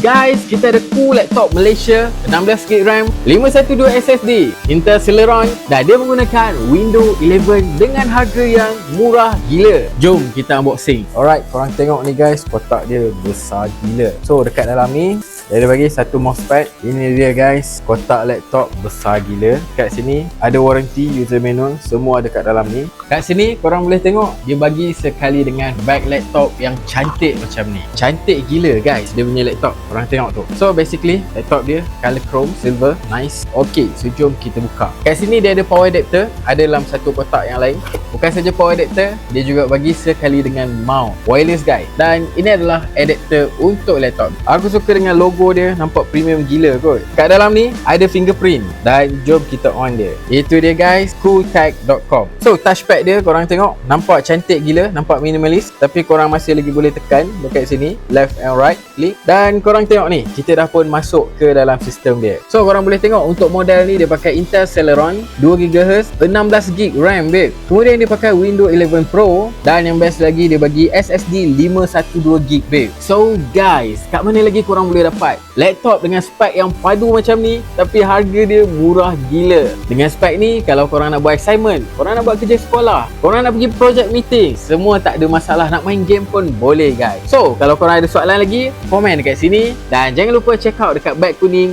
Guys, kita ada cool laptop Malaysia 16GB RAM, 512 SSD, Intel Celeron dan dia menggunakan Windows 11 dengan harga yang murah gila. Jom kita unboxing. Alright, korang tengok ni guys, kotak dia besar gila. So dekat dalam ni dia bagi satu mousepad. Ini dia guys, kotak laptop besar gila. Kat sini ada warranty, user manual, semua ada kat dalam ni. Kat sini korang boleh tengok dia bagi sekali dengan bag laptop yang cantik macam ni. Cantik gila guys dia punya laptop. Korang tengok tu. So basically laptop dia color chrome silver, nice. Okay, so jom kita buka. Kat sini dia ada power adapter, ada dalam satu kotak yang lain. Bukan saja power adapter, dia juga bagi sekali dengan mount wireless guys. Dan ini adalah adapter untuk laptop. Aku suka dengan logo dia, nampak premium gila kot. Kat dalam ni ada fingerprint dan jom kita on dia. Itu dia guys, cooltech.com. So touchpad dia korang tengok, nampak cantik gila, nampak minimalis, tapi korang masih lagi boleh tekan dekat sini left and right click. Dan korang tengok ni, kita dah pun masuk ke dalam sistem dia. So korang boleh tengok untuk model ni dia pakai Intel Celeron 2GHz 16GB RAM babe. Kemudian dia pakai Windows 11 Pro dan yang best lagi dia bagi SSD 512GB babe. So guys, kat mana lagi korang boleh dapat laptop dengan spek yang padu macam ni tapi harga dia murah gila. Dengan spek ni kalau korang nak buat assignment, korang nak buat kerja sekolah, korang nak pergi project meeting, semua tak ada masalah. Nak main game pun boleh guys. So kalau korang ada soalan lagi, komen dekat sini dan jangan lupa check out dekat bag kuning